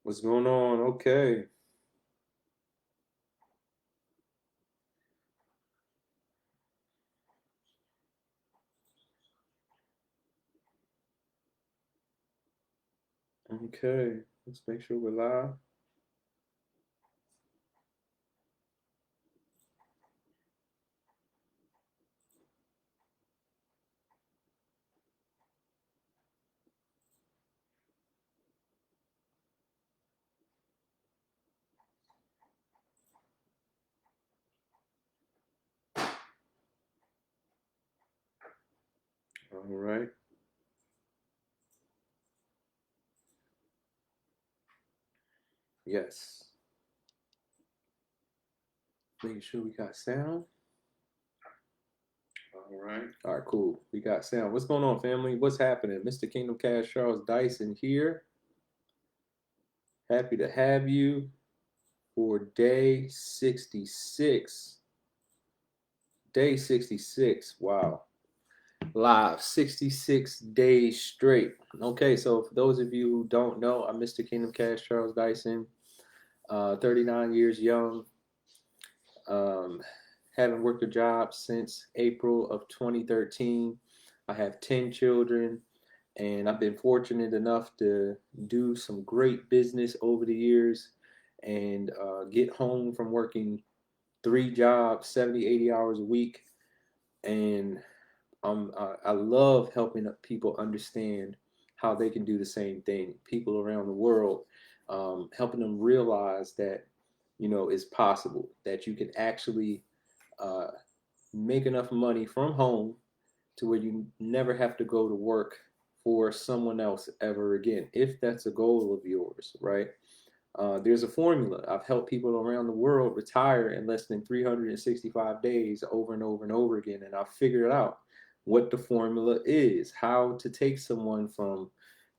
What's going on? Okay. Okay. Let's make sure we're live. All right. Yes. Making sure we got sound. All right. All right, cool. We got sound. What's going on, family? What's happening? Mr. Kingdom Cash Charles Dyson here. Happy to have you for day 66. Day 66. Wow. Live 66 days straight. Okay, so for those of you who don't know, I'm Mr. Kingdom Cash Charles Dyson, 39 years young. Um, haven't worked a job since April of 2013. I have 10 children, and I've been fortunate enough to do some great business over the years and get home from working 3 jobs, 70, 80 hours a week. And I love helping people understand how they can do the same thing. People around the world, helping them realize that, it's possible that you can actually uh, make enough money from home to where you never have to go to work for someone else ever again, if that's a goal of yours, right? There's a formula. I've helped people around the world retire in less than 365 days over and over and over again. And I've figured out what the formula is, how to take someone from,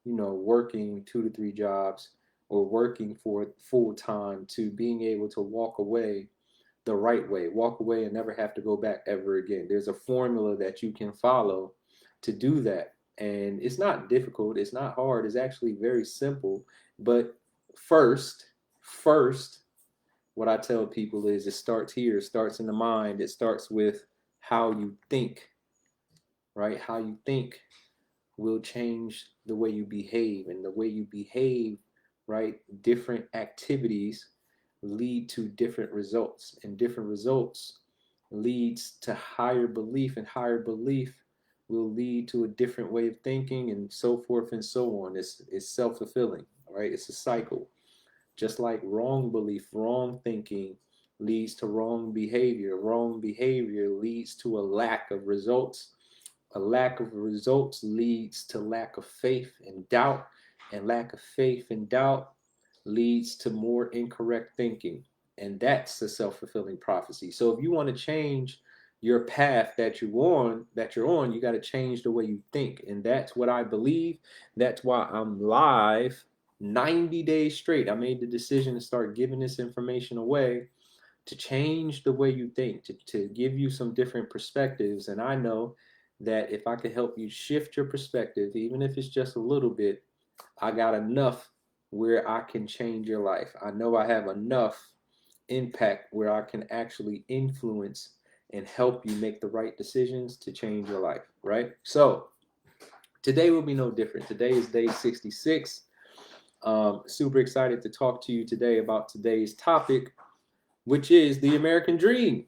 working 2 to 3 jobs or working for full time to being able to walk away the right way, walk away and never have to go back ever again. There's a formula that you can follow to do that. And it's not difficult, it's not hard, it's actually very simple. But first, what I tell people is it starts here, it starts in the mind, it starts with how you think, right? How you think will change the way you behave, and the way you behave, right? Different activities lead to different results, and different results leads to higher belief, and higher belief will lead to a different way of thinking, and so forth and so on. It's self-fulfilling, right? It's a cycle. Just like wrong belief, wrong thinking leads to wrong behavior leads to a lack of results, a lack of results leads to lack of faith and doubt, and lack of faith and doubt leads to more incorrect thinking. And that's a self-fulfilling prophecy. So if you want to change your path that you're on, you got to change the way you think. And that's what I believe. That's why I'm live 90 days straight. I made the decision to start giving this information away to change the way you think, to give you some different perspectives. And I know that if I could help you shift your perspective, even if it's just a little bit, I got enough where I can change your life. I know I have enough impact where I can actually influence and help you make the right decisions to change your life, right? So today will be no different. Today is day 66. Super excited to talk to you today about today's topic, which is the American dream.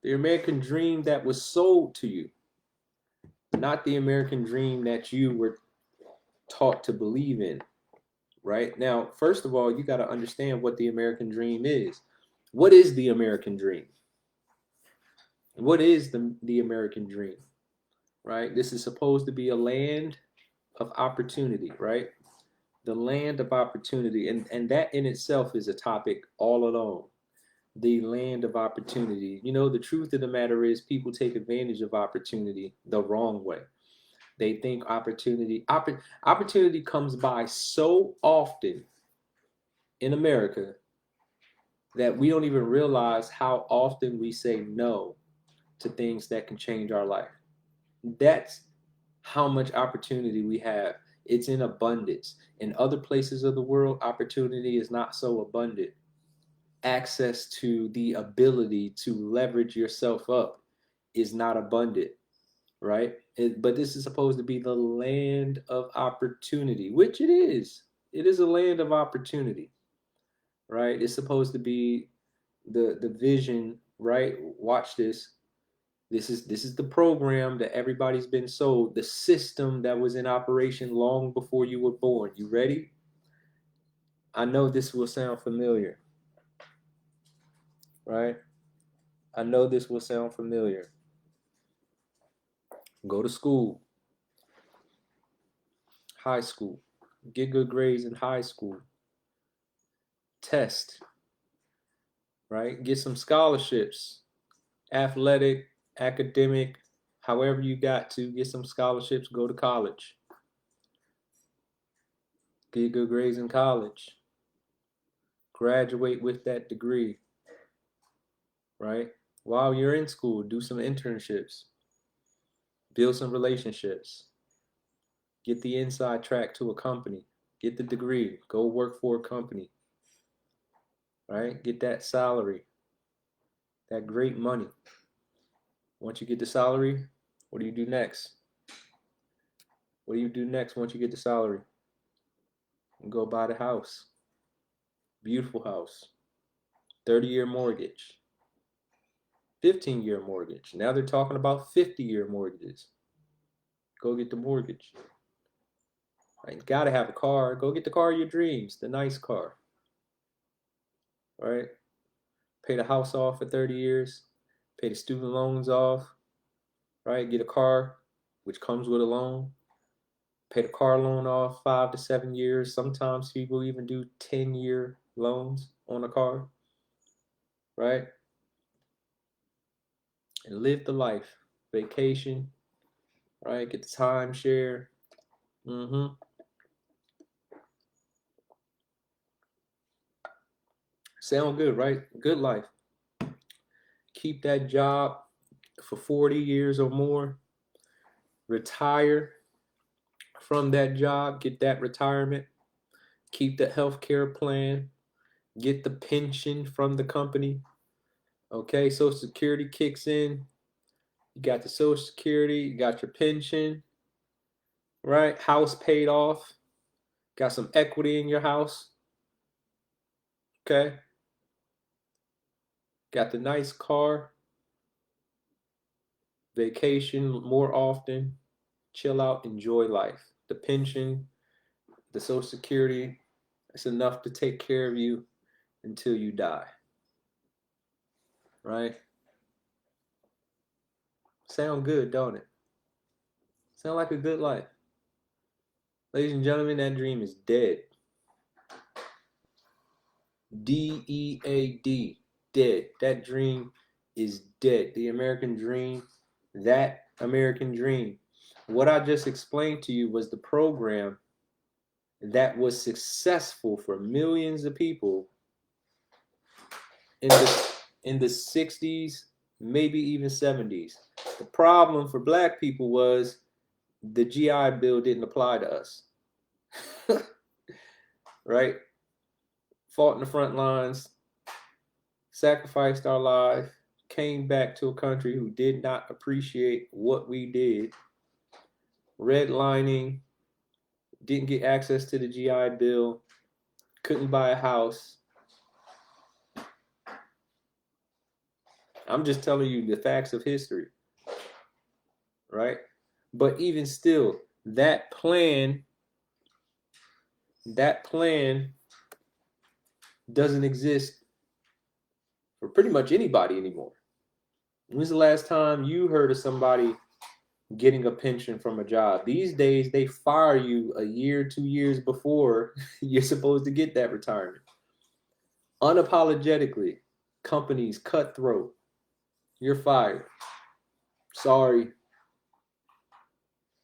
The American dream that was sold to you, not the American dream that you were taught to believe in, right? Now, first of all, you got to understand what the American dream is. What is the American dream? What is the American dream, right? This is supposed to be a land of opportunity, right? The land of opportunity. And that in itself is a topic all alone. The land of opportunity. The truth of the matter is people take advantage of opportunity the wrong way. They think opportunity comes by so often in America that we don't even realize how often we say no to things that can change our life. That's how much opportunity we have It's in abundance. In other places of the world, opportunity is not so abundant. Access to the ability to leverage yourself up is not abundant, right? But this is supposed to be the land of opportunity, which it is. It is a land of opportunity, right? It's supposed to be the vision, right? Watch this. This is the program that everybody's been sold, the system that was in operation long before you were born. You ready? I know this will sound familiar, right? I know this will sound familiar. Go to school, high school, get good grades in high school, test, right? Get some scholarships, athletic, academic, however you got to get some scholarships, go to college. Get good grades in college. Graduate with that degree, right? While you're in school, do some internships, build some relationships, get the inside track to a company, get the degree, go work for a company, right? Get that salary, that great money. Once you get the salary, what do you do next? What do you do next once you get the salary? You go buy the house. Beautiful house. 30-year mortgage. 15-year mortgage. Now they're talking about 50-year mortgages. Go get the mortgage. Right? Gotta have a car. Go get the car of your dreams, the nice car. Right? Pay the house off for 30 years. Pay the student loans off. Right? Get a car, which comes with a loan. Pay the car loan off 5 to 7 years. Sometimes people even do 10-year loans on a car. Right? And live the life. Vacation. Right? Get the timeshare. Sound good, right? Good life. Keep that job for 40 years or more. Retire from that job. Get that retirement. Keep the healthcare plan. Get the pension from the company. Okay, Social Security kicks in. You got the Social Security. You got your pension. Right? House paid off. Got some equity in your house. Okay. Got the nice car. Vacation more often. Chill out. Enjoy life. The pension, the Social Security, it's enough to take care of you until you die. Right? Sound good, don't it? Sound like a good life. Ladies and gentlemen, that dream is dead. DEAD. Dead. That dream is dead. The American dream, that American dream. What I just explained to you was the program that was successful for millions of people in the 60s, maybe even 70s. The problem for black people was the GI Bill didn't apply to us. Right? Fought in the front lines, sacrificed our life, came back to a country who did not appreciate what we did, redlining, didn't get access to the GI Bill, couldn't buy a house. I'm just telling you the facts of history, right? But even still, that plan doesn't exist for pretty much anybody anymore. When's the last time you heard of somebody getting a pension from a job? These days, they fire you a year, 2 years before you're supposed to get that retirement. Unapologetically, companies cutthroat. You're fired. Sorry.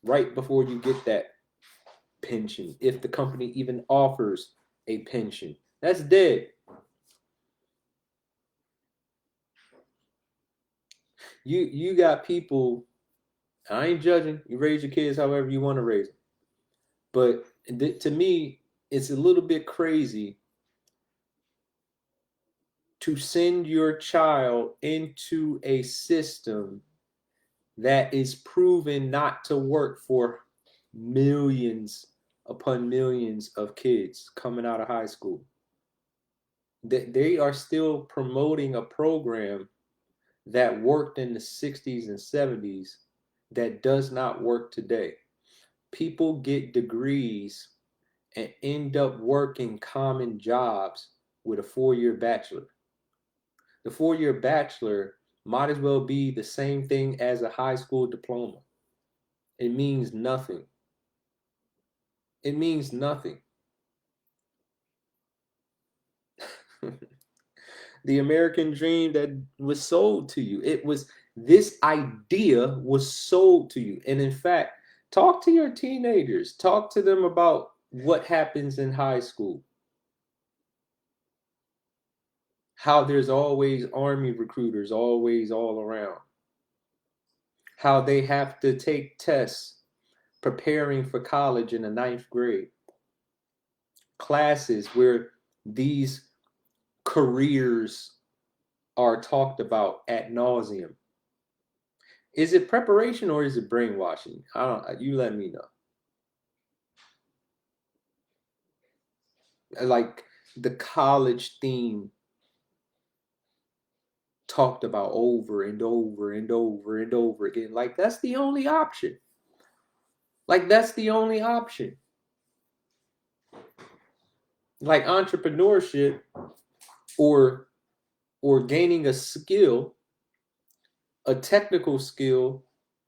Right before you get that pension, if the company even offers a pension. That's dead. You got people, I ain't judging. You raise your kids however you want to raise them. But to me, it's a little bit crazy to send your child into a system that is proven not to work for millions upon millions of kids coming out of high school. They are still promoting a program that worked in the 60s and 70s that does not work today. People get degrees and end up working common jobs with a 4-year bachelor. The 4-year bachelor might as well be the same thing as a high school diploma. It means nothing. It means nothing. The American dream that was sold to you. This idea was sold to you. And in fact, talk to your teenagers. Talk to them about what happens in high school. How there's always army recruiters, always all around. How they have to take tests preparing for college in the 9th grade. Classes where these careers are talked about ad nauseum. Is it preparation or is it brainwashing? You let me know. Like the college theme talked about over and over and over and over again. Like that's the only option. Like that's the only option. Like entrepreneurship or gaining a skill, a technical skill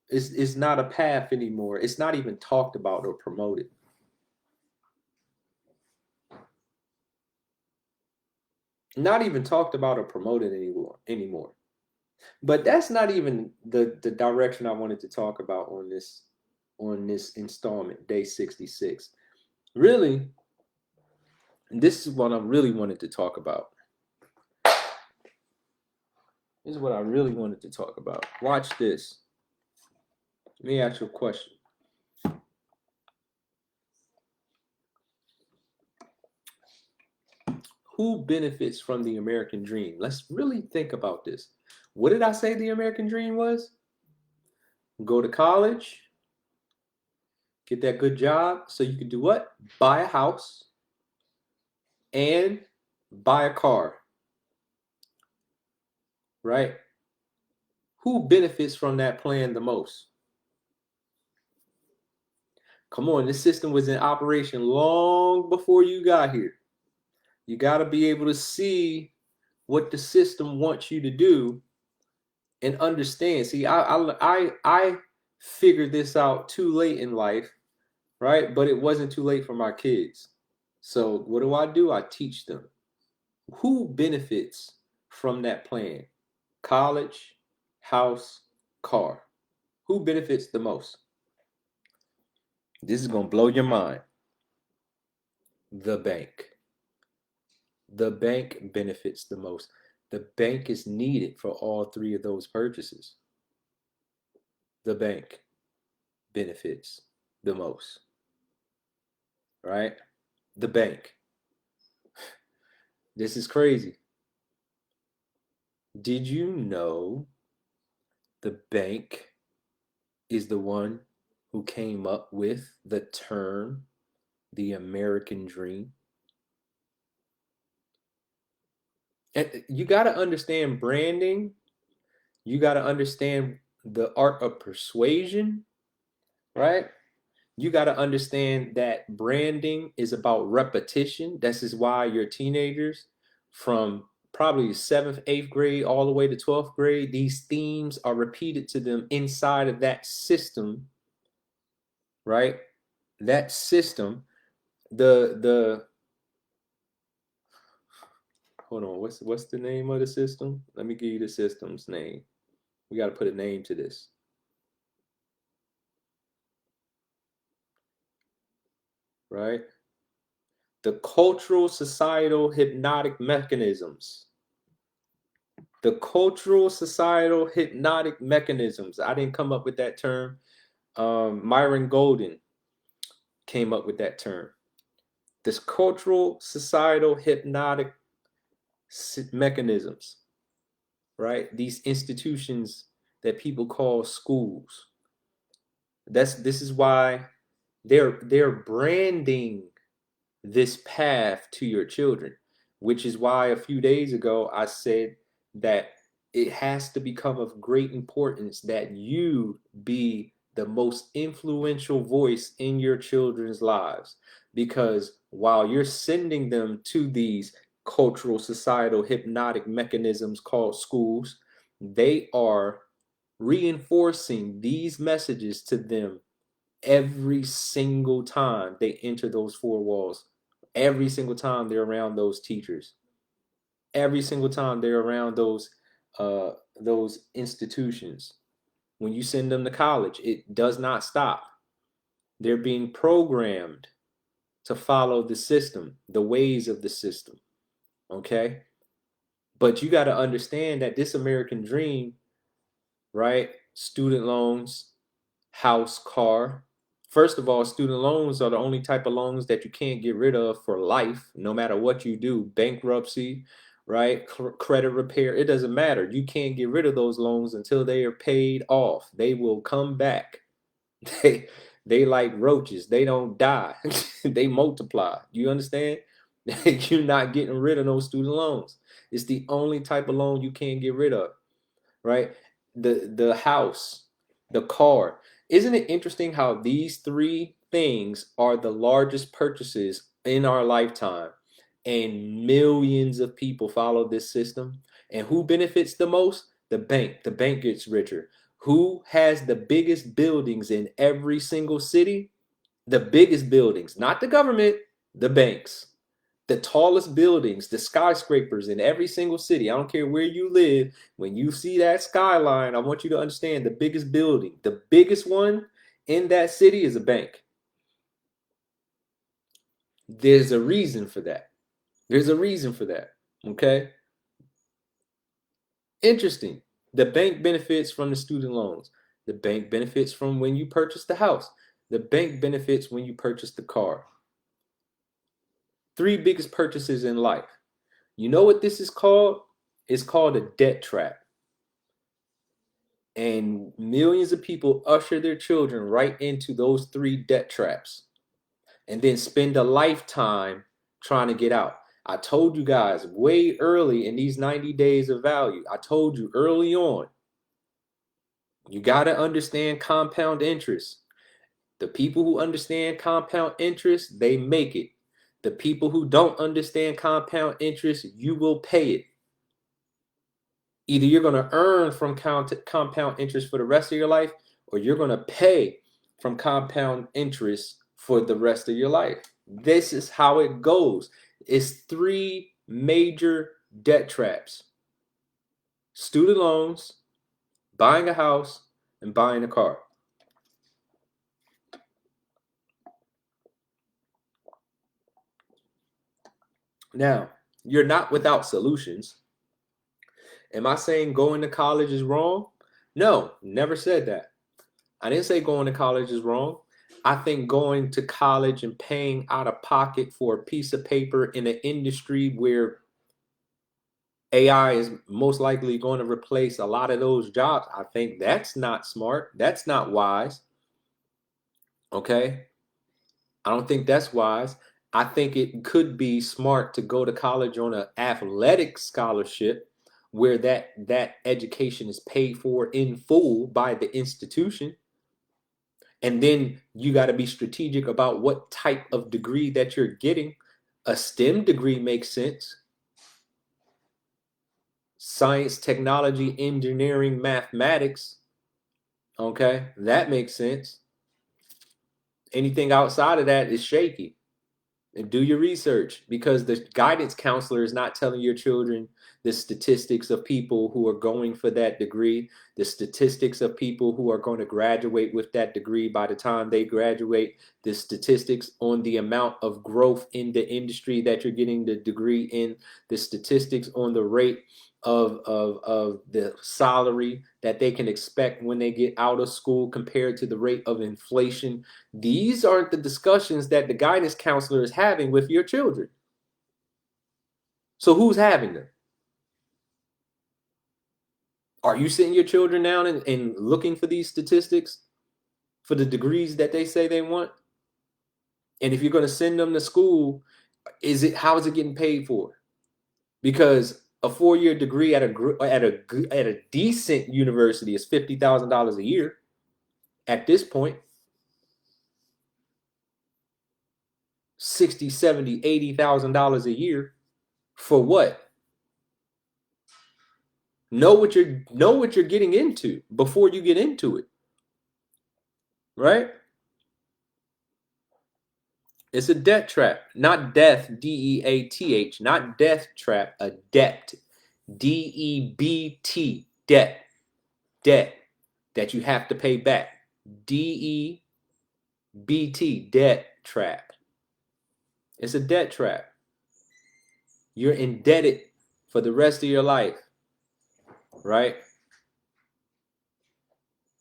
is not a path anymore. It's not even talked about or promoted. Not even talked about or promoted anymore. But that's not even the direction I wanted to talk about on this installment, day 66. Really, this is what I really wanted to talk about. This is what I really wanted to talk about. Watch this. Let me ask you a question. Who benefits from the American dream? Let's really think about this. What did I say the American dream was? Go to college, get that good job so you can do what? Buy a house and buy a car. Right? Who benefits from that plan the most? Come on, this system was in operation long before you got here. You got to be able to see what the system wants you to do and understand. See, I figured this out too late in life, right? But it wasn't too late for my kids. So what do? I teach them. Who benefits from that plan? College, house, car. Who benefits the most? This is going to blow your mind. The bank. The bank benefits the most. The bank is needed for all three of those purchases. The bank benefits the most. Right? The bank. This is crazy. Did you know the bank is the one who came up with the term the American dream? And you got to understand branding. You got to understand the art of persuasion, right? You got to understand that branding is about repetition. This is why your teenagers from probably 7th, 8th grade, all the way to 12th grade, these themes are repeated to them inside of that system, right? That system, the hold on, what's the name of the system? Let me give you the system's name. We got to put a name to this. Right? The cultural societal hypnotic mechanisms. The cultural societal hypnotic mechanisms. I didn't come up with that term. Myron Golden came up with that term. This cultural, societal, hypnotic mechanisms, right? These institutions that people call schools. This is why they're branding this path to your children, which is why a few days ago I said that it has to become of great importance that you be the most influential voice in your children's lives. Because while you're sending them to these cultural, societal, hypnotic mechanisms called schools, they are reinforcing these messages to them every single time they enter those four walls, every single time they're around those teachers, every single time they're around those institutions. When you send them to college, it does not stop. They're being programmed to follow the system, the ways of the system. Okay? But you got to understand that this American dream, right? Student loans, house, car. First of all, student loans are the only type of loans that you can't get rid of for life, no matter what you do. Bankruptcy, right? Credit repair, it doesn't matter. You can't get rid of those loans until they are paid off. They will come back. They like roaches. They don't die. They multiply. You understand? You're not getting rid of those student loans. It's the only type of loan you can't get rid of, right? The house, the car. Isn't it interesting how these three things are the largest purchases in our lifetime, and millions of people follow this system? And who benefits the most? The bank. The bank gets richer. Who has the biggest buildings in every single city? The biggest buildings, not the government, the banks. The tallest buildings, the skyscrapers in every single city. I don't care where you live. When you see that skyline, I want you to understand the biggest building, the biggest one in that city is a bank. There's a reason for that. There's a reason for that. Okay? Interesting. The bank benefits from the student loans. The bank benefits from when you purchase the house. The bank benefits when you purchase the car. Three biggest purchases in life. You know what this is called? It's called a debt trap. And millions of people usher their children right into those three debt traps and then spend a lifetime trying to get out. I told you guys way early in these 90 days of value, I told you early on, you got to understand compound interest. The people who understand compound interest, they make it. The people who don't understand compound interest, you will pay it. Either you're going to earn from compound interest for the rest of your life, or you're going to pay from compound interest for the rest of your life. This is how it goes. It's three major debt traps: student loans, buying a house, and buying a car. Now, you're not without solutions. Am I saying going to college is wrong? No, never said that. I didn't say going to college is wrong. I think going to college and paying out of pocket for a piece of paper in an industry where AI is most likely going to replace a lot of those jobs, I think that's not smart. That's not wise. Okay? I don't think that's wise. I think it could be smart to go to college on an athletic scholarship where that education is paid for in full by the institution. And then you got to be strategic about what type of degree that you're getting. A STEM degree makes sense. Science, technology, engineering, mathematics. Okay, that makes sense. Anything outside of that is shaky. And do your research, because the guidance counselor is not telling your children the statistics of people who are going for that degree, the statistics of people who are going to graduate with that degree by the time they graduate, the statistics on the amount of growth in the industry that you're getting the degree in, the statistics on the rate of the salary that they can expect when they get out of school compared to the rate of inflation. These aren't the discussions that the guidance counselor is having with your children. So who's having them? Are you sitting your children down and looking for these statistics for the degrees that they say they want? And if you're going to send them to school, how is it getting paid for? Because a 4-year degree at a decent university is $50,000 a year at this point. 60, 70, $80,000 a year for what? Know what you're getting into before you get into it. Right? It's a debt trap, not death, DEATH, not death trap, a debt, DEBT, debt that you have to pay back, DEBT, debt trap. It's a debt trap. You're indebted for the rest of your life, right?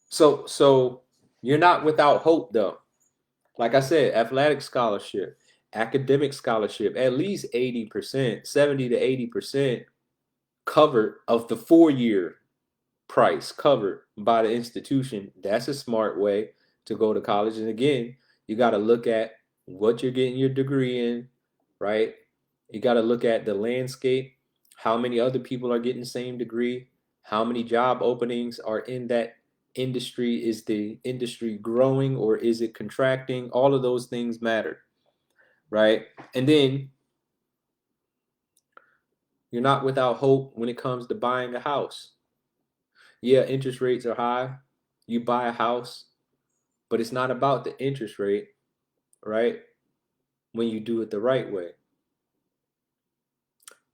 So you're not without hope though. Like I said, athletic scholarship, academic scholarship, at least 80%, 70 to 80% covered of the 4-year price covered by the institution. That's a smart way to go to college. And again, you got to look at what you're getting your degree in, right? You got to look at the landscape, how many other people are getting the same degree, how many job openings are in that industry. Is the industry growing or is it contracting? All of those things matter, right? And then you're not without hope when it comes to buying a house. Yeah, interest rates are high. You buy a house, but it's not about the interest rate, right? When you do it the right way.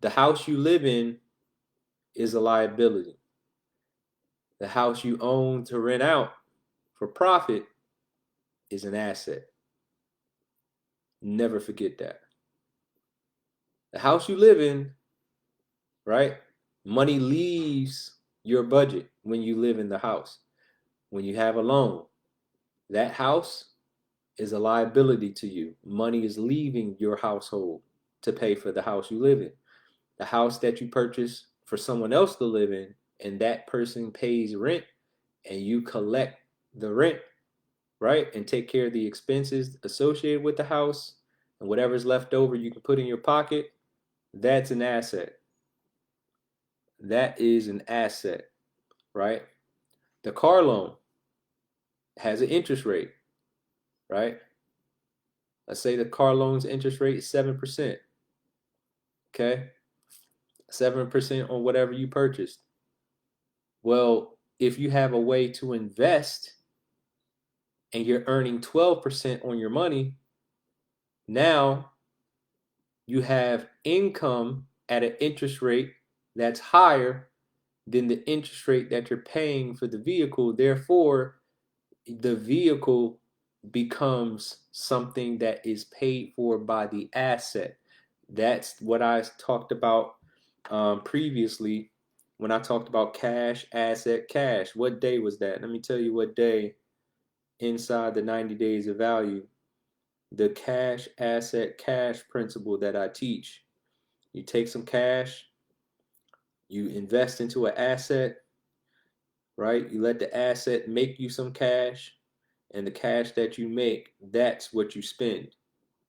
The house you live in is a liability. The house you own to rent out for profit is an asset. Never forget that. The house you live in, right? Money leaves your budget when you live in the house. When you have a loan, that house is a liability to you. Money is leaving your household to pay for the house you live in. The house that you purchase for someone else to live in, and that person pays rent, and you collect the rent, right? And take care of the expenses associated with the house, and whatever's left over you can put in your pocket. That's an asset. That is an asset, right? The car loan has an interest rate, right? Let's say the car loan's interest rate is 7%. Okay? 7% on whatever you purchased. Well, if you have a way to invest and you're earning 12% on your money, now you have income at an interest rate that's higher than the interest rate that you're paying for the vehicle. Therefore, the vehicle becomes something that is paid for by the asset. That's what I talked about previously when I talked about cash, asset, cash. What day was that? Let me tell you what day inside the 90 days of value. The cash, asset, cash principle that I teach. You take some cash, you invest into an asset, right? You let the asset make you some cash, and the cash that you make, that's what you spend.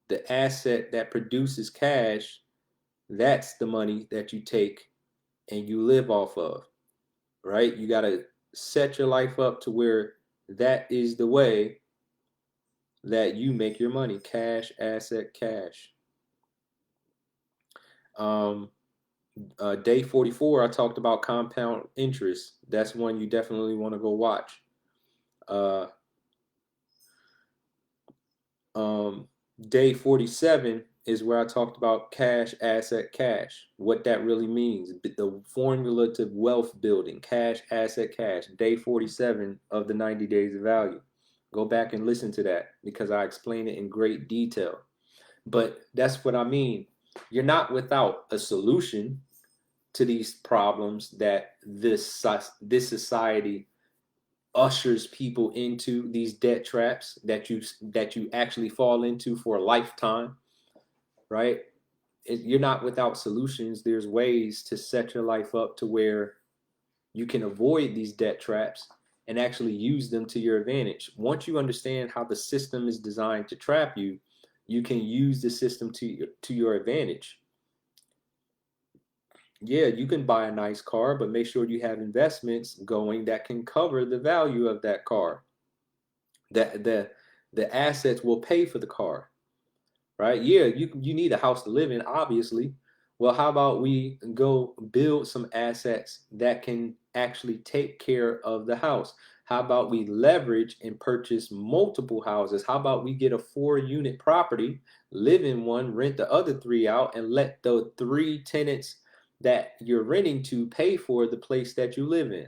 The asset that produces cash, that's the money that you take and you live off of, right? You got to set your life up to where that is the way that you make your money. Cash, asset, cash. Day 44, I talked about compound interest. That's one you definitely want to go watch. Day 47 is where I talked about cash, asset, cash, what that really means, the formula to wealth building, cash, asset, cash. Day 47 of the 90 days of value. Go back and listen to that because I explain it in great detail. But that's what I mean. You're not without a solution to these problems that this society ushers people into, these debt traps that you actually fall into for a lifetime, right? You're not without solutions. There's ways to set your life up to where you can avoid these debt traps and actually use them to your advantage. Once you understand how the system is designed to trap you, you can use the system to your advantage. Yeah, you can buy a nice car, but make sure you have investments going that can cover the value of that car. That the assets will pay for the car, right? Yeah, you need a house to live in, obviously. Well, how about we go build some assets that can actually take care of the house? How about we leverage and purchase multiple houses? How about we get a 4-unit property, live in one, rent the other 3 out, and let the 3 tenants that you're renting to pay for the place that you live in,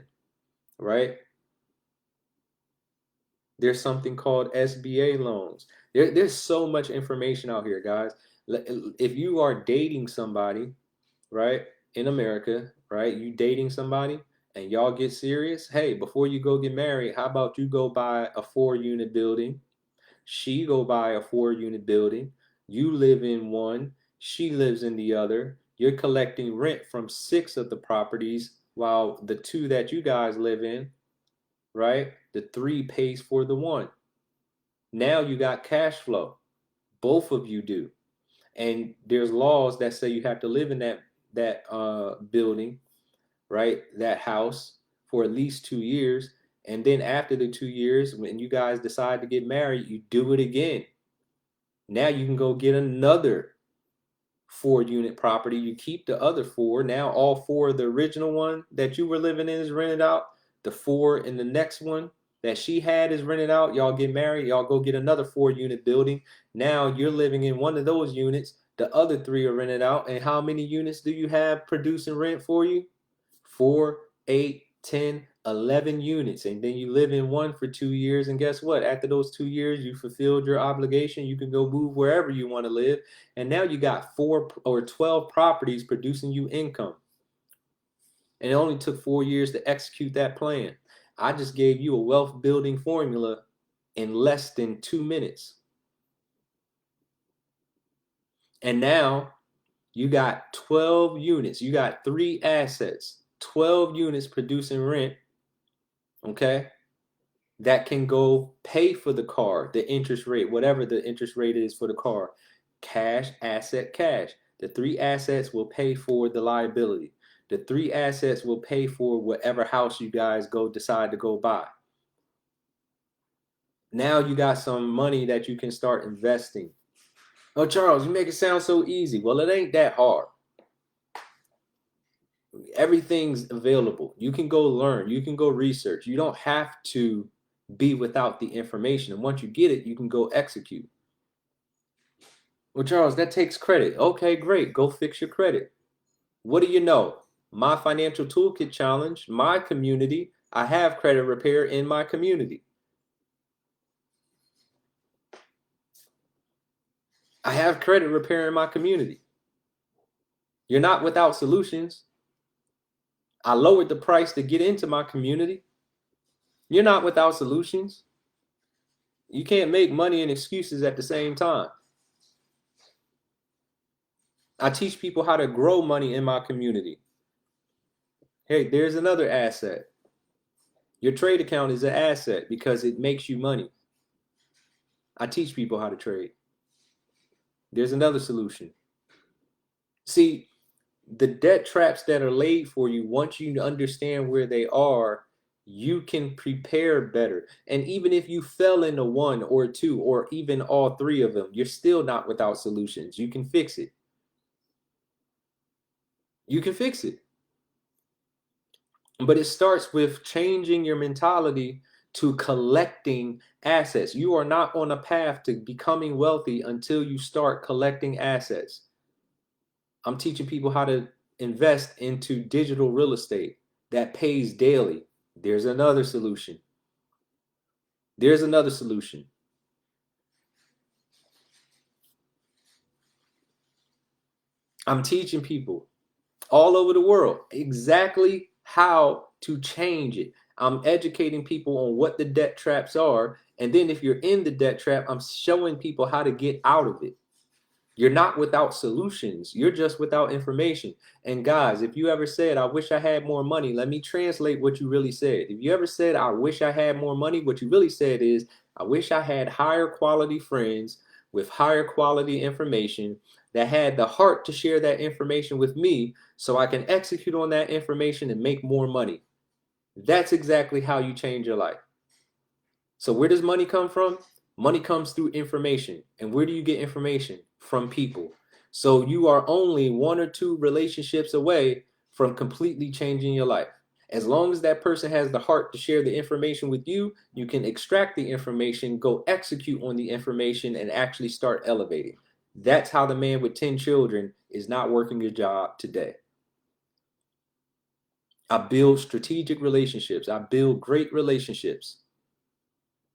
right? There's something called SBA loans. There's so much information out here, guys. If you are dating somebody, right, in America, right, you dating somebody and y'all get serious, hey, before you go get married, how about you go buy a 4-unit building? She go buy a 4-unit building. You live in one. She lives in the other. You're collecting rent from 6 of the properties while the 2 that you guys live in, right? The 3 pays for the 1. Now you got cash flow. Both of you do. And there's laws that say you have to live in that building, right? That house for at least 2 years. And then after the 2 years, when you guys decide to get married, you do it again. Now you can go get another 4-unit property. You keep the other 4. Now all 4 of the original one that you were living in is rented out. The 4 in the next one that she had is rented out. Y'all get married. Y'all go get another 4-unit building. Now you're living in one of those units. The other 3 are rented out. And how many units do you have producing rent for you? 4, 8, 10, 11 units. And then you live in one for 2 years. And guess what? After those 2 years, you fulfilled your obligation. You can go move wherever you want to live. And now you got 4 or 12 properties producing you income. And it only took 4 years to execute that plan. I just gave you a wealth building formula in less than 2 minutes. And now you got 12 units. You got 3 assets, 12 units producing rent, okay, that can go pay for the car, the interest rate, whatever the interest rate is for the car. Cash, asset, cash. The 3 assets will pay for the liability. The 3 assets will pay for whatever house you guys decide to go buy. Now you got some money that you can start investing. Oh, Charles, you make it sound so easy. Well, it ain't that hard. Everything's available. You can go learn. You can go research. You don't have to be without the information. And once you get it, you can go execute. Well, Charles, that takes credit. Okay, great. Go fix your credit. What do you know? My Financial Toolkit Challenge, my community, I have credit repair in my community. I have credit repair in my community. You're not without solutions. I lowered the price to get into my community. You're not without solutions. You can't make money and excuses at the same time. I teach people how to grow money in my community. Hey, there's another asset. Your trade account is an asset because it makes you money. I teach people how to trade. There's another solution. See, the debt traps that are laid for you, once you understand where they are, you can prepare better. And even if you fell into 1 or 2 or even all 3 of them, you're still not without solutions. You can fix it. You can fix it. But it starts with changing your mentality to collecting assets. You are not on a path to becoming wealthy until you start collecting assets. I'm teaching people how to invest into digital real estate that pays daily. There's another solution. There's another solution. I'm teaching people all over the world, exactly how to change it. I'm educating people on what the debt traps are. And then if you're in the debt trap, I'm showing people how to get out of it. You're not without solutions. You're just without information. And guys, if you ever said, I wish I had more money, let me translate what you really said. If you ever said, I wish I had more money, what you really said is, I wish I had higher quality friends with higher quality information that had the heart to share that information with me so I can execute on that information and make more money. That's exactly how you change your life. So where does money come from? Money comes through information. And where do you get information? From people. So you are only 1 or 2 relationships away from completely changing your life. As long as that person has the heart to share the information with you, you can extract the information, go execute on the information, and actually start elevating. That's how the man with 10 children is not working a job today. I build strategic relationships. I build great relationships.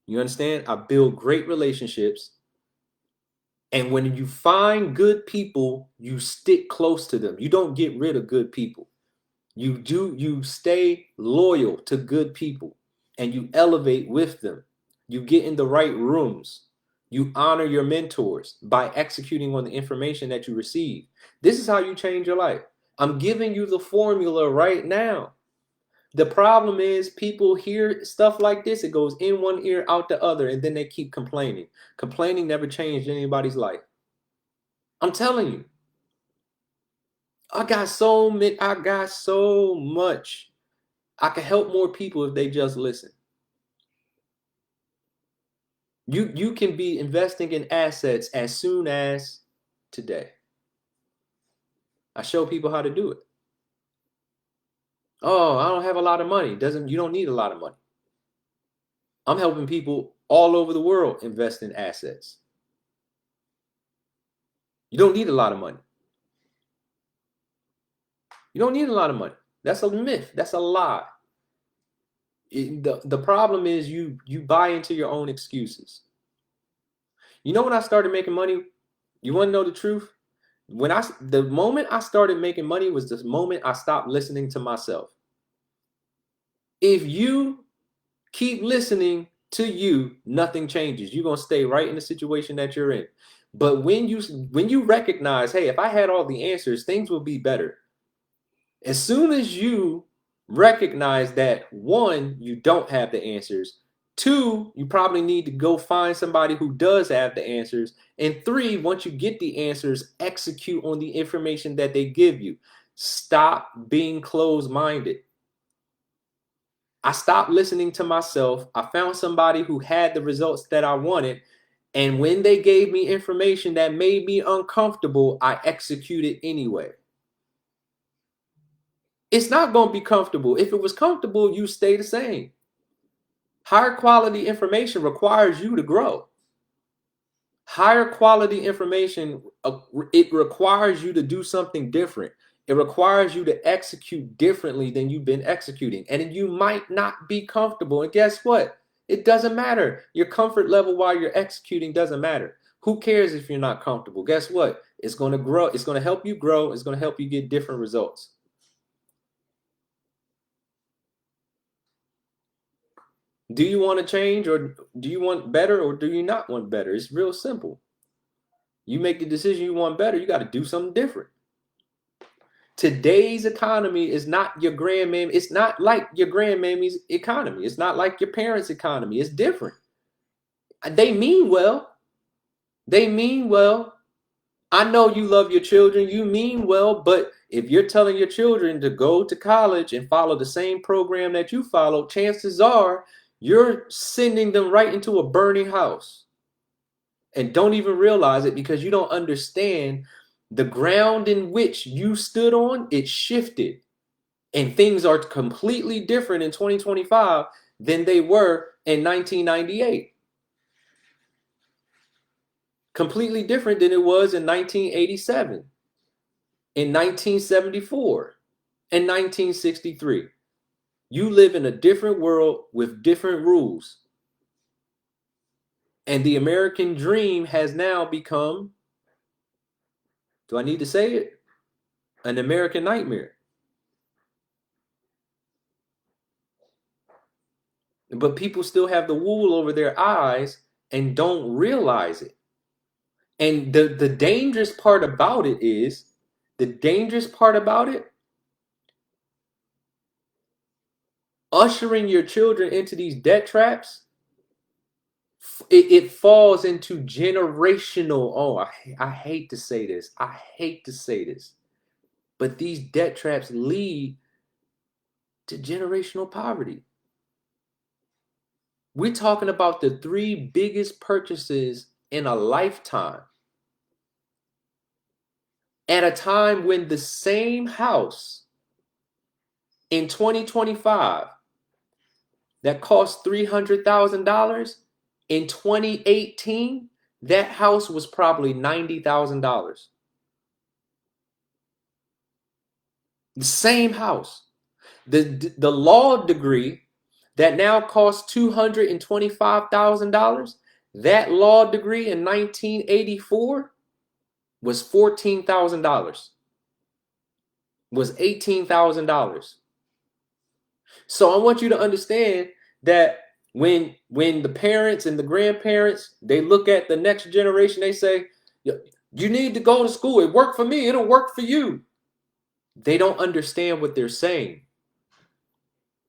You understand? I build great relationships. And when you find good people, you stick close to them. You don't get rid of good people. You stay loyal to good people and you elevate with them. You get in the right rooms. You honor your mentors by executing on the information that you receive. This is how you change your life. I'm giving you the formula right now. The problem is people hear stuff like this. It goes in one ear, out the other, and then they keep complaining. Complaining never changed anybody's life. I'm telling you. I got so much. I can help more people if they just listen. You can be investing in assets as soon as today. I show people how to do it. Oh, I don't have a lot of money. You don't need a lot of money. I'm helping people all over the world invest in assets. You don't need a lot of money. You don't need a lot of money. That's a myth. That's a lie. The problem is you buy into your own excuses. You know when I started making money? You want to know the truth? The moment I started making money was the moment I stopped listening to myself. If you keep listening to you, nothing changes. You're going to stay right in the situation that you're in. But when you recognize, hey, if I had all the answers, things will be better. As soon as you recognize that, 1, you don't have the answers. 2, you probably need to go find somebody who does have the answers. And 3, once you get the answers, execute on the information that they give you. Stop being closed-minded. I stopped listening to myself. I found somebody who had the results that I wanted. And when they gave me information that made me uncomfortable, I executed anyway. It's not going to be comfortable. If it was comfortable, you stay the same. Higher quality information requires you to grow. Higher quality information, it requires you to do something different. It requires you to execute differently than you've been executing. And you might not be comfortable. And guess what? It doesn't matter. Your comfort level while you're executing doesn't matter. Who cares if you're not comfortable? Guess what? It's going to grow. It's going to help you grow. It's going to help you get different results. Do you want to change, or do you want better, or do you not want better? It's real simple. You make the decision you want better, you got to do something different. Today's economy is not your grandmammy. It's not like your grandmammy's economy. It's not like your parents' economy. It's different. They mean well. They mean well. I know you love your children. You mean well, but if you're telling your children to go to college and follow the same program that you follow, chances are you're sending them right into a burning house and don't even realize it because you don't understand the ground in which you stood on. It shifted and things are completely different in 2025 than they were in 1998. Completely different than it was in 1987, in 1974, in 1963. You live in a different world with different rules. And the American dream has now become, do I need to say it? an American nightmare. But people still have the wool over their eyes and don't realize it. And the dangerous part about it is, ushering your children into these debt traps, it falls into generational. Oh, I hate to say this. But these debt traps lead to generational poverty. We're talking about the 3 biggest purchases in a lifetime at a time when the same house in 2025 that cost $300,000, in 2018, that house was probably $90,000. The same house. The law degree that now costs $225,000, that law degree in 1984 was $14,000, was $18,000. So I want you to understand that when the parents and the grandparents, they look at the next generation, they say, you need to go to school. It worked for me. It'll work for you. They don't understand what they're saying.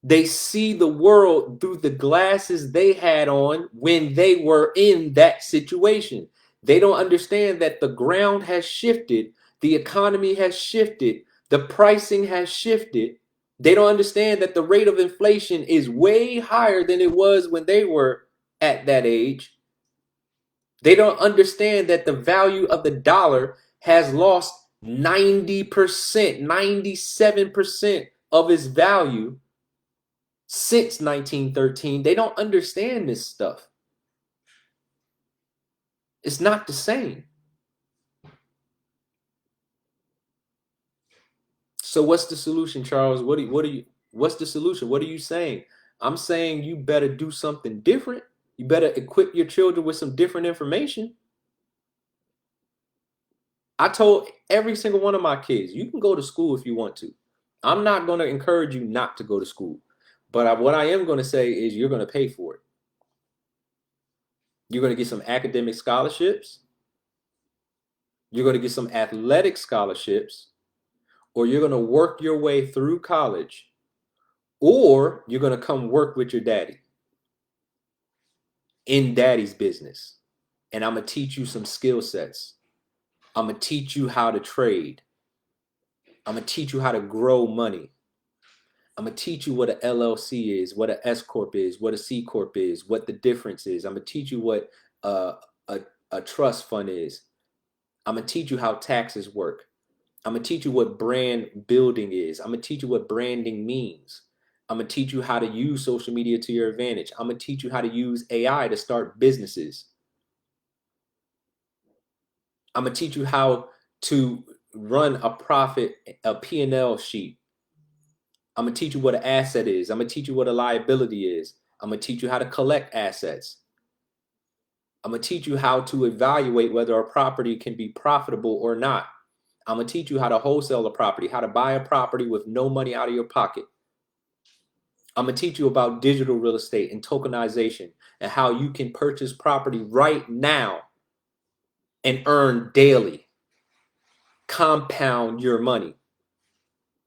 They see the world through the glasses they had on when they were in that situation. They don't understand that the ground has shifted. The economy has shifted. The pricing has shifted. They don't understand that the rate of inflation is way higher than it was when they were at that age. They don't understand that the value of the dollar has lost 90%, 97% of its value since 1913. They don't understand this stuff. It's not the same. So what's the solution, Charles? What's the solution? What are you saying? I'm saying you better do something different. You better equip your children with some different information. I told every single one of my kids, you can go to school if you want to. I'm not going to encourage you not to go to school. But what I am going to say is you're going to pay for it. You're going to get some academic scholarships. You're going to get some athletic scholarships. Or you're going to work your way through college. Or you're going to come work with your daddy in daddy's business. And I'm going to teach you some skill sets. I'm going to teach you how to trade. I'm going to teach you how to grow money. I'm going to teach you what an LLC is, what an S Corp is, what a C Corp is, what the difference is. I'm going to teach you what a trust fund is. I'm going to teach you how taxes work. I'm going to teach you what brand building is. I'm going to teach you what branding means. I'm going to teach you how to use social media to your advantage. I'm going to teach you how to use AI to start businesses. I'm going to teach you how to run a profit, a P&L sheet. I'm going to teach you what an asset is. I'm going to teach you what a liability is. I'm going to teach you how to collect assets. I'm going to teach you how to evaluate whether a property can be profitable or not. I'm going to teach you how to wholesale a property, how to buy a property with no money out of your pocket. I'm going to teach you about digital real estate and tokenization and how you can purchase property right now and earn daily, compound your money.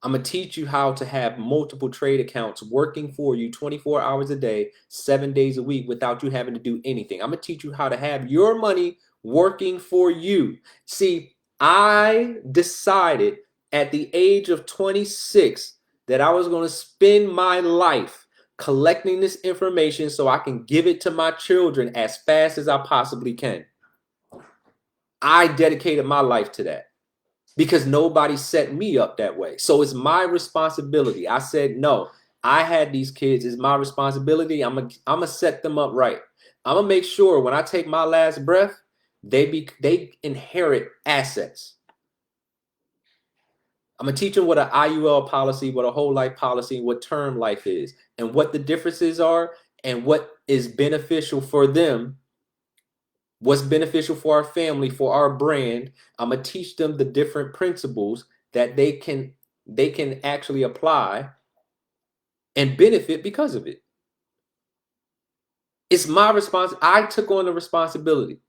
I'm going to teach you how to have multiple trade accounts working for you 24 hours a day, 7 days a week without you having to do anything. I'm going to teach you how to have your money working for you. See, I decided at the age of 26 that I was going to spend my life collecting this information so I can give it to my children as fast as I possibly can. I dedicated my life to that because nobody set me up that way. So it's my responsibility. I said, no, I had these kids. It's my responsibility. I'm gonna set them up right. I'm gonna make sure when I take my last breath, they inherit assets. I'm gonna teach them what an IUL policy, what a whole life policy, what term life is, and what the differences are, and what is beneficial for them, what's beneficial for our family, for our brand. I'm gonna teach them the different principles, that they can actually apply and benefit because of it. It's my response. I took on the responsibility.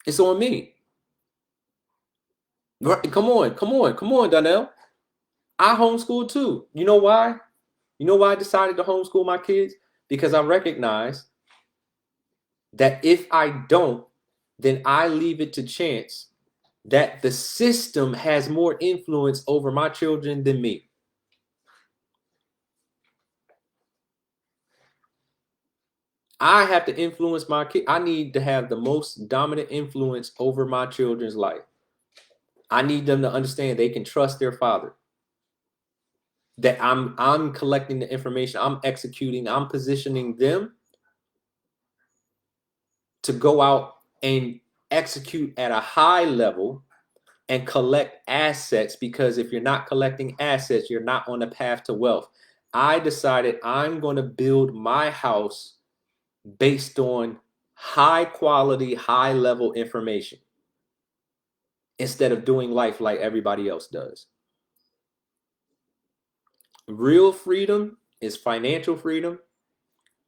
It's on me. Come on, Donnell. I homeschool too. You know why? You know why I decided to homeschool my kids? Because I recognize that if I don't, then I leave it to chance that the system has more influence over my children than me. I have to influence my kid. I need to have the most dominant influence over my children's life. I need them to understand they can trust their father. That I'm collecting the information, I'm executing, I'm positioning them to go out and execute at a high level and collect assets, because if you're not collecting assets, you're not on the path to wealth. I decided I'm going to build my house based on high quality, high level information instead of doing life like everybody else does. Real freedom is financial freedom,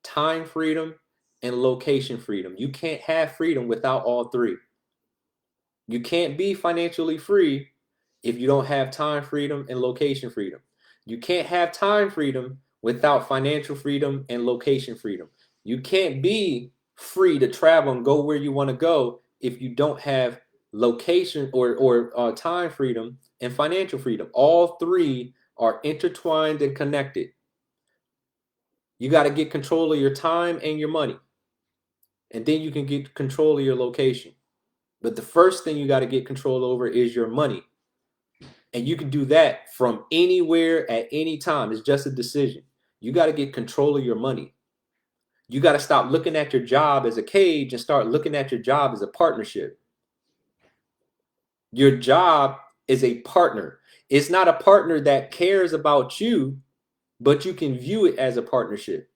time freedom, and location freedom. You can't have freedom without all three. You can't be financially free if you don't have time freedom and location freedom. You can't have time freedom without financial freedom and location freedom. You can't be free to travel and go where you want to go if you don't have location or time freedom and financial freedom. All three are intertwined and connected. You got to get control of your time and your money, and then you can get control of your location. But the first thing you got to get control over is your money. And you can do that from anywhere at any time. It's just a decision. You got to get control of your money. You got to stop looking at your job as a cage and start looking at your job as a partnership. Your job is a partner. It's not a partner that cares about you, but you can view it as a partnership.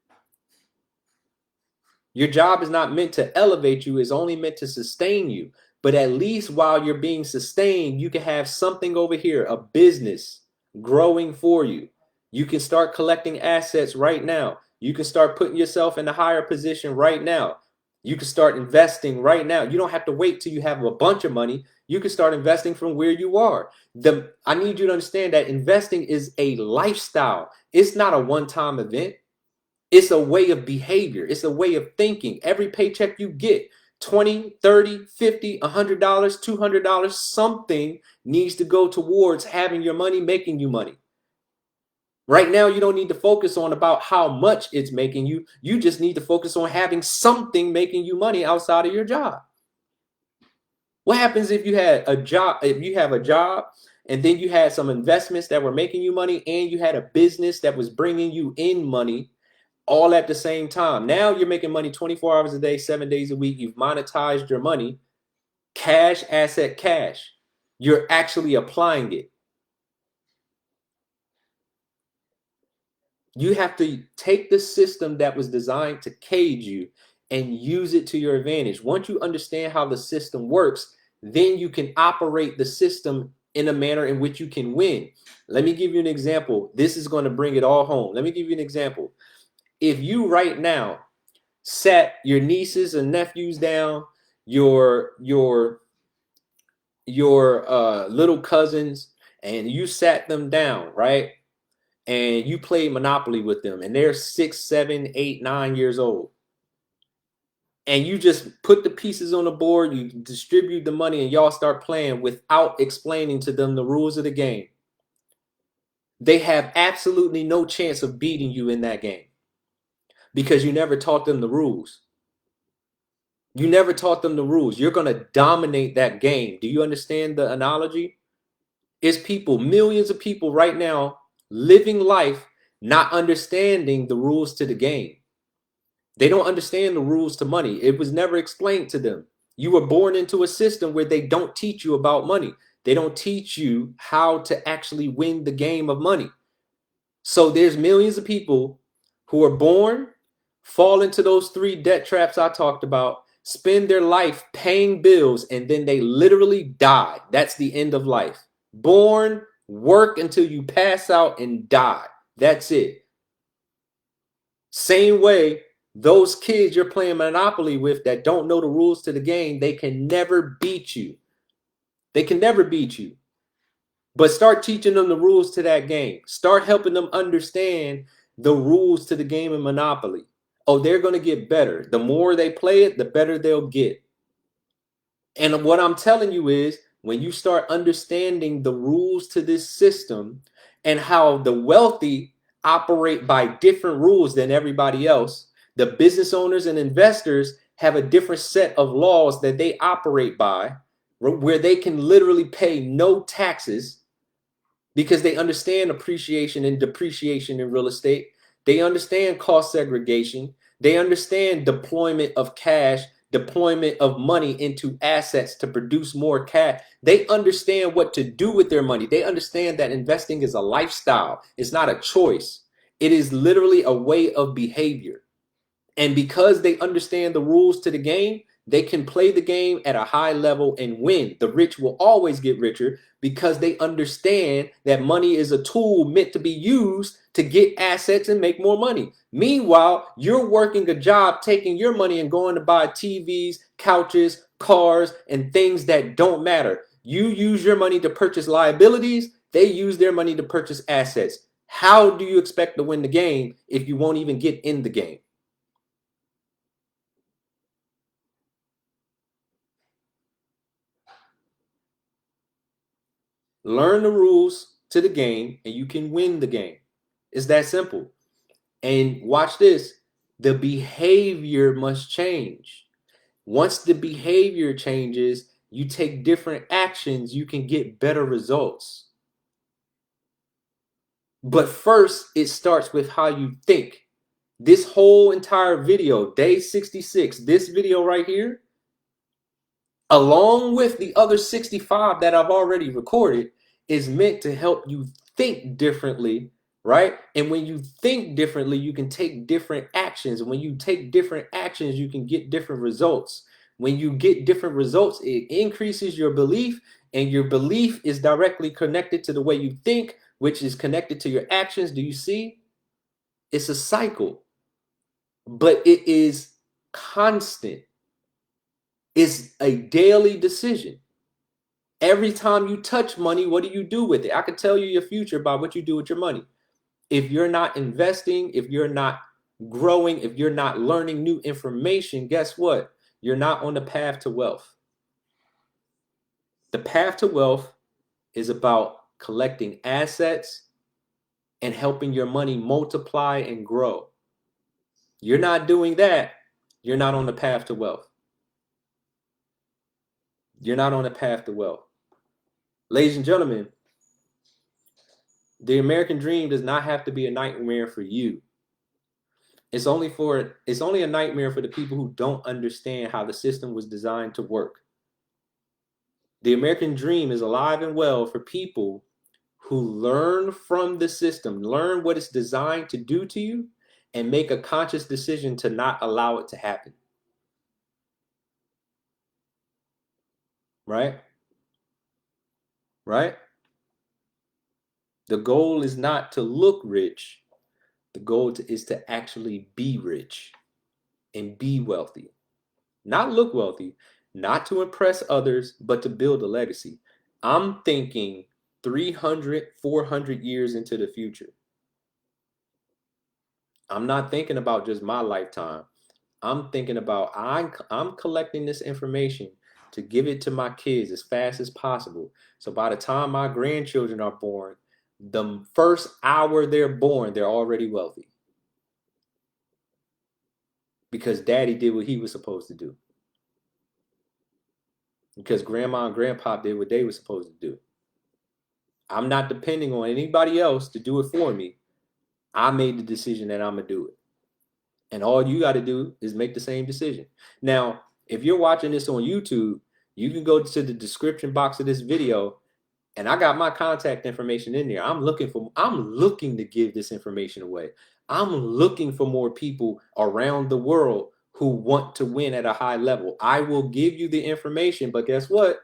Your job is not meant to elevate you. It's only meant to sustain you. But at least while you're being sustained, you can have something over here, a business growing for you. You can start collecting assets right now. You can start putting yourself in a higher position right now. You can start investing right now. You don't have to wait till you have a bunch of money. You can start investing from where you are. I need you to understand that investing is a lifestyle. It's not a one-time event. It's a way of behavior. It's a way of thinking. Every paycheck you get, $20, $30, $50, $100, $200, something needs to go towards having your money, making you money. Right now, you don't need to focus on about how much it's making you. You just need to focus on having something making you money outside of your job. What happens if you had a job, if you have a job and then you had some investments that were making you money and you had a business that was bringing you in money all at the same time? Now you're making money 24 hours a day, 7 days a week. You've monetized your money, cash, asset, cash. You're actually applying it. You have to take the system that was designed to cage you and use it to your advantage. Once you understand how the system works, then you can operate the system in a manner in which you can win. Let me give you an example. This is going to bring it all home. Let me give you an example. If you right now sat your nieces and nephews down, your little cousins, and you sat them down, right? And you played Monopoly with them, and they're 6, 7, 8, 9 years old. And you just put the pieces on the board, you distribute the money, and y'all start playing without explaining to them the rules of the game. They have absolutely no chance of beating you in that game because you never taught them the rules. You never taught them the rules. You're going to dominate that game. Do you understand the analogy? It's people, millions of people right now living life not understanding the rules to the game. They don't understand the rules to money. It was never explained to them. You were born into a system where they don't teach you about money. They don't teach you how to actually win the game of money. So there's millions of people who are born, fall into those 3 debt traps I talked about, spend their life paying bills, and then they literally die. That's the end of life. Born, work until you pass out and die. That's it. Same way, those kids you're playing Monopoly with that don't know the rules to the game, they can never beat you. They can never beat you. But start teaching them the rules to that game. Start helping them understand the rules to the game of Monopoly. Oh, they're going to get better. The more they play it, the better they'll get. And what I'm telling you is, when you start understanding the rules to this system and how the wealthy operate by different rules than everybody else, the business owners and investors have a different set of laws that they operate by, where they can literally pay no taxes because they understand appreciation and depreciation in real estate. They understand cost segregation. They understand deployment of cash, deployment of money into assets to produce more cash. They understand what to do with their money. They understand that investing is a lifestyle. It's not a choice. It is literally a way of behavior. And because they understand the rules to the game, they can play the game at a high level and win. The rich will always get richer because they understand that money is a tool meant to be used to get assets and make more money. Meanwhile, you're working a job, taking your money and going to buy TVs, couches, cars, and things that don't matter. You use your money to purchase liabilities. They use their money to purchase assets. How do you expect to win the game if you won't even get in the game? Learn the rules to the game and you can win the game. It's that simple. And watch this. The behavior must change. Once the behavior changes, you take different actions, you can get better results. But first, it starts with how you think. This whole entire video, day 66, this video right here, along with the other 65 that I've already recorded, is meant to help you think differently, right? And when you think differently, you can take different actions. And when you take different actions, you can get different results. When you get different results, it increases your belief, and your belief is directly connected to the way you think, which is connected to your actions. Do you see? It's a cycle, but it is constant. It's a daily decision. Every time you touch money, what do you do with it? I can tell you your future by what you do with your money. If you're not investing, if you're not growing, if you're not learning new information, guess what? You're not on the path to wealth. The path to wealth is about collecting assets and helping your money multiply and grow. You're not doing that, you're not on the path to wealth. You're not on the path to wealth. Ladies and gentlemen, the American dream does not have to be a nightmare for you. It's only a nightmare for the people who don't understand how the system was designed to work. The American dream is alive and well for people who learn from the system, learn what it's designed to do to you, and make a conscious decision to not allow it to happen. Right? Right? The goal is not to look rich. The goal is to actually be rich and be wealthy. Not look wealthy, not to impress others, but to build a legacy. I'm thinking 300, 400 years into the future. I'm not thinking about just my lifetime. I'm thinking about I'm collecting this information to give it to my kids as fast as possible. So by the time my grandchildren are born, the first hour they're born, they're already wealthy. Because daddy did what he was supposed to do. Because grandma and grandpa did what they were supposed to do. I'm not depending on anybody else to do it for me. I made the decision that I'm going to do it. And all you got to do is make the same decision. Now, if you're watching this on YouTube, you can go to the description box of this video, and I got my contact information in there. I'm looking to give this information away. I'm looking for more people around the world who want to win at a high level. I will give you the information, but guess what?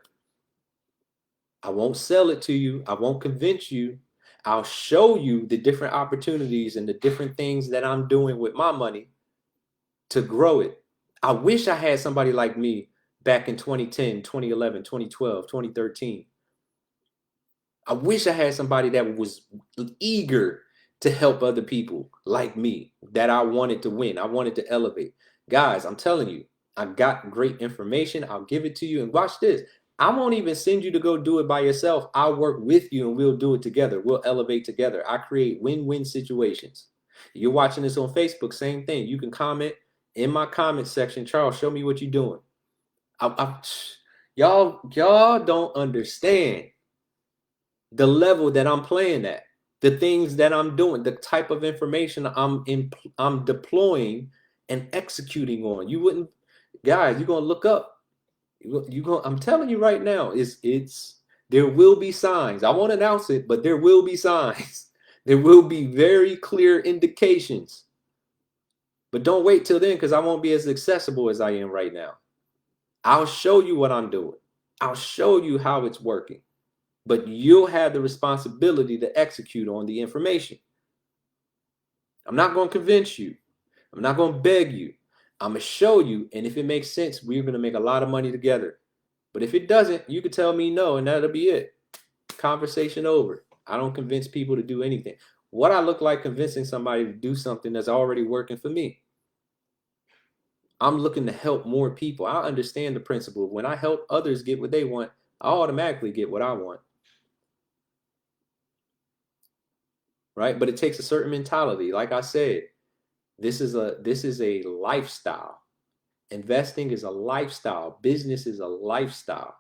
I won't sell it to you. I won't convince you. I'll show you the different opportunities and the different things that I'm doing with my money to grow it. I wish I had somebody like me back in 2010, 2011, 2012, 2013. I wish I had somebody that was eager to help other people like me, that I wanted to win. I wanted to elevate. Guys, I'm telling you, I got great information. I'll give it to you. And watch this. I won't even send you to go do it by yourself. I'll work with you and we'll do it together. We'll elevate together. I create win-win situations. You're watching this on Facebook, same thing. You can comment in my comment section. Charles, show me what you're doing. Y'all don't understand the level that I'm playing at, the things that I'm doing, the type of information I'm deploying and executing on. You wouldn't, guys, you're gonna look up. I'm telling you right now, there will be signs. I won't announce it, but there will be signs. There will be very clear indications. But don't wait till then, because I won't be as accessible as I am right now. I'll show you what I'm doing. I'll show you how it's working. But you'll have the responsibility to execute on the information. I'm not going to convince you. I'm not going to beg you. I'm going to show you. And if it makes sense, we're going to make a lot of money together. But if it doesn't, you can tell me no, and that'll be it. Conversation over. I don't convince people to do anything. What I look like convincing somebody to do something that's already working for me. I'm looking to help more people. I understand the principle. When I help others get what they want, I automatically get what I want. Right? But it takes a certain mentality. Like I said, this is a lifestyle. Investing is a lifestyle. Business is a lifestyle.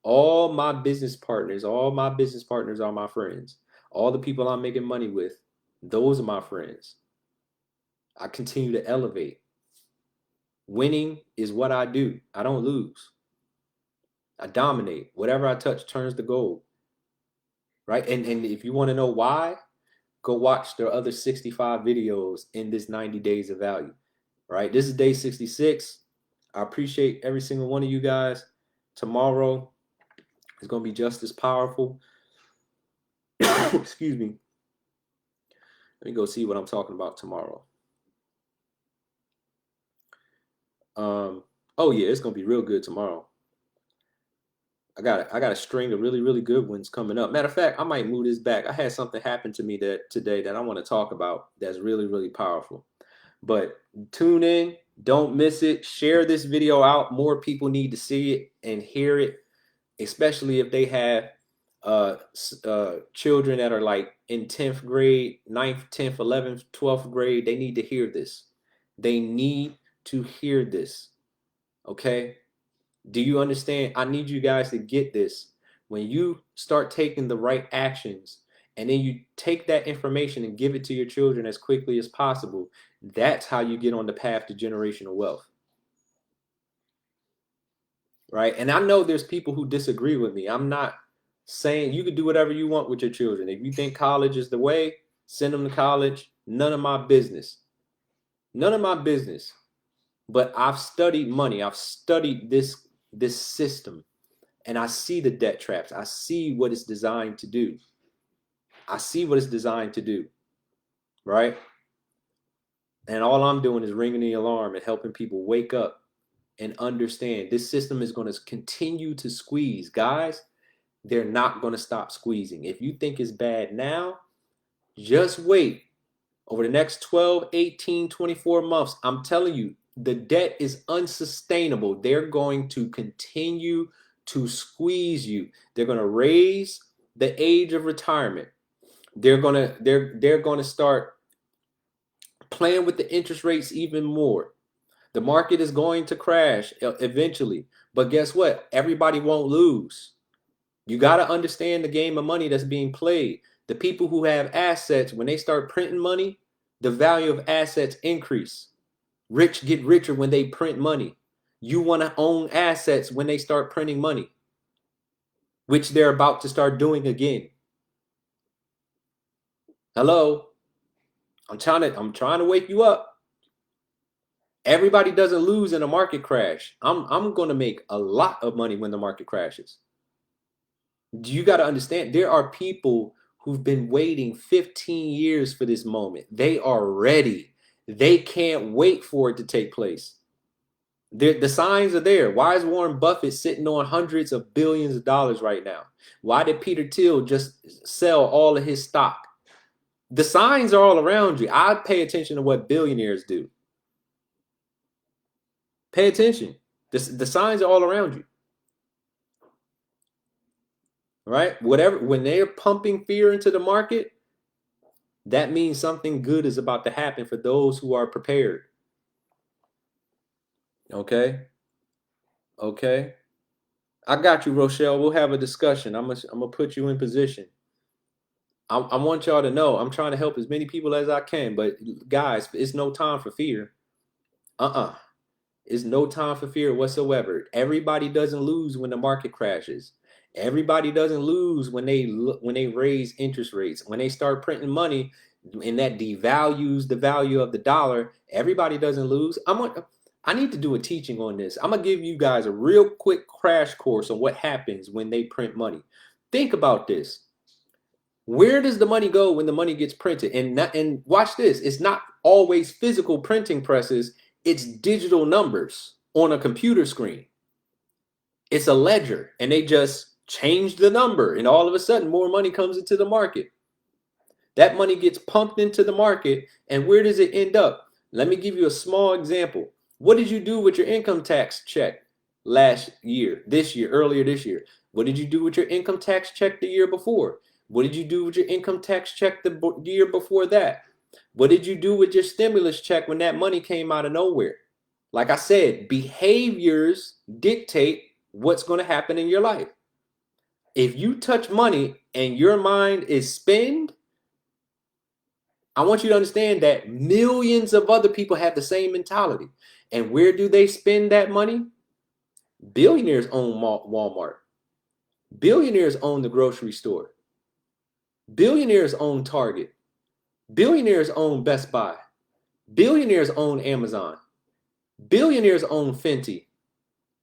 All my business partners are my friends. All the people I'm making money with, those are my friends. I continue to elevate. Winning is what I do. I don't lose. I dominate. Whatever I touch turns to gold. Right? And if you want to know why, go watch the other 65 videos in this 90 days of value. Right? This is day 66. I appreciate every single one of you guys. Tomorrow is going to be just as powerful. Excuse me. Let me go see what I'm talking about tomorrow. Oh yeah, it's going to be real good tomorrow. I got a string of really, really good ones coming up. Matter of fact, I might move this back. I had something happen to me today that I want to talk about that's really, really powerful. But tune in. Don't miss it. Share this video out. More people need to see it and hear it, especially if they have children that are like in 10th grade, 9th, 10th, 11th, 12th grade. They need to hear this. They need to hear this. Okay? Do you understand? I need you guys to get this. When you start taking the right actions and then you take that information and give it to your children as quickly as possible, that's how you get on the path to generational wealth. Right? And I know there's people who disagree with me. I'm not saying you can do whatever you want with your children. If you think college is the way, send them to college. None of my business. None of my business. But I've studied money. I've studied this system. And I see the debt traps. I see what it's designed to do. I see what it's designed to do. Right? And all I'm doing is ringing the alarm and helping people wake up and understand this system is going to continue to squeeze. Guys, they're not going to stop squeezing. If you think it's bad now, just wait. Over the next 12, 18, 24 months, I'm telling you, the debt is unsustainable. They're going to continue to squeeze you. They're going to raise the age of retirement. They're going to start playing with the interest rates even more. The market is going to crash eventually. But guess what? Everybody won't lose. You got to understand the game of money that's being played. The people who have assets, when they start printing money, the value of assets increase. Rich get richer when they print money. You want to own assets when they start printing money, which they're about to start doing again. Hello? I'm trying to wake you up. Everybody doesn't lose in a market crash. I'm going to make a lot of money when the market crashes. You got to understand, there are people who've been waiting 15 years for this moment. They are ready. They can't wait for it to take place. The signs are there. Why is Warren Buffett sitting on hundreds of billions of dollars right now? Why did Peter Thiel just sell all of his stock? The signs are all around you. I pay attention to what billionaires do. Pay attention. The signs are all around you. Right? Whatever, when they're pumping fear into the market, that means something good is about to happen for those who are prepared. Okay? Okay? I got you, Rochelle. We'll have a discussion. I'm gonna put you in position. I want y'all to know I'm trying to help as many people as I can, but guys, it's no time for fear. It's no time for fear whatsoever. Everybody doesn't lose when the market crashes. Everybody doesn't lose when they raise interest rates. When they start printing money and that devalues the value of the dollar, everybody doesn't lose. I need to do a teaching on this. I'm gonna give you guys a real quick crash course on what happens when they print money. Think about this. Where does the money go when the money gets printed? And watch this. It's not always physical printing presses. It's digital numbers on a computer screen. It's a ledger, and they just change the number, and all of a sudden more money comes into the market. That money gets pumped into the market, and where does it end up? Let me give you a small example. What did you do with your income tax check last year, earlier this year? What did you do with your income tax check the year before? What did you do with your income tax check the year before that? What did you do with your stimulus check when that money came out of nowhere? Like I said, behaviors dictate what's going to happen in your life. If you touch money and your mind is spend, I want you to understand that millions of other people have the same mentality. And where do they spend that money? Billionaires own Walmart. Billionaires own the grocery store. Billionaires own Target. Billionaires own Best Buy. Billionaires own Amazon. Billionaires own Fenty.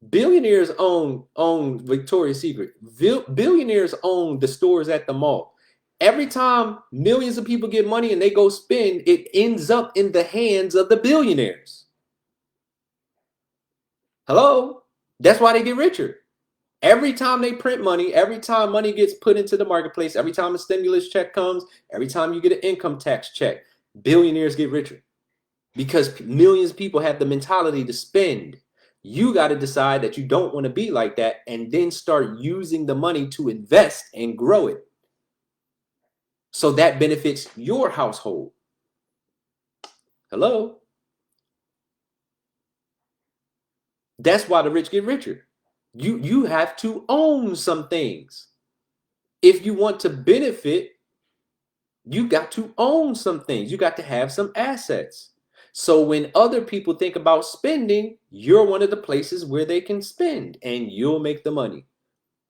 Billionaires own Victoria's Secret. Billionaires own the stores at the mall. Every time millions of people get money and they go spend, it ends up in the hands of the billionaires. Hello? That's why they get richer. Every time they print money, every time money gets put into the marketplace, every time a stimulus check comes, every time you get an income tax check, billionaires get richer because millions of people have the mentality to spend. You got to decide that you don't want to be like that and then start using the money to invest and grow it. So that benefits your household. Hello? That's why the rich get richer. You have to own some things. If you want to benefit, you got to own some things. You got to have some assets. So when other people think about spending, you're one of the places where they can spend and you'll make the money.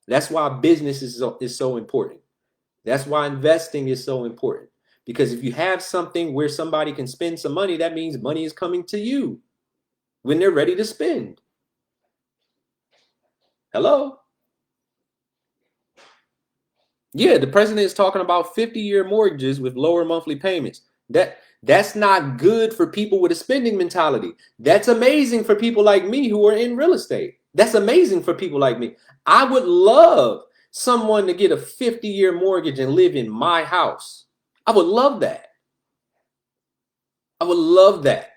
That's why business is so important. That's why investing is so important. Because if you have something where somebody can spend some money, that means money is coming to you when they're ready to spend. Hello? Yeah, the president is talking about 50-year mortgages with lower monthly payments. That's not good for people with a spending mentality. That's amazing for people like me who are in real estate. That's amazing for people like me. I would love someone to get a 50-year mortgage and live in my house. I would love that. I would love that.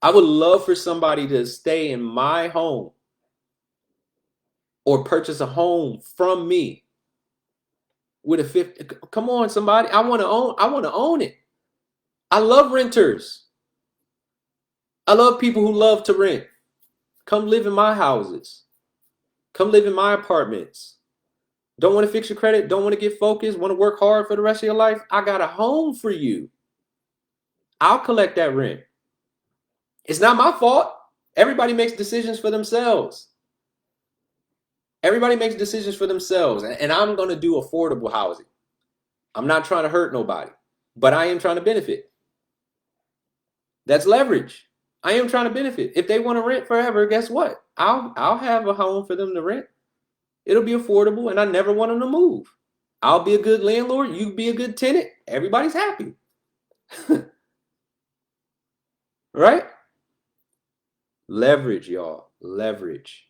I would love for somebody to stay in my home or purchase a home from me with a 50. Come on, somebody. I want to own it. I love renters. I love people who love to rent. Come live in my houses. Come live in my apartments. Don't want to fix your credit? Don't want to get focused? Want to work hard for the rest of your life? I got a home for you. I'll collect that rent. It's not my fault. Everybody makes decisions for themselves. Everybody makes decisions for themselves. And I'm going to do affordable housing. I'm not trying to hurt nobody, but I am trying to benefit. That's leverage. I am trying to benefit. If they want to rent forever, guess what? I'll have a home for them to rent. It'll be affordable, and I never want them to move. I'll be a good landlord. You be a good tenant. Everybody's happy. Right? Leverage, y'all. Leverage.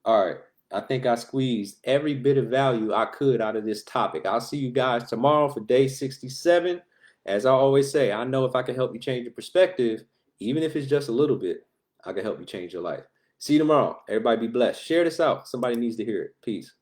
All right. I think I squeezed every bit of value I could out of this topic. I'll see you guys tomorrow for day 67. As I always say, I know if I can help you change your perspective, even if it's just a little bit, I can help you change your life. See you tomorrow. Everybody be blessed. Share this out. Somebody needs to hear it. Peace.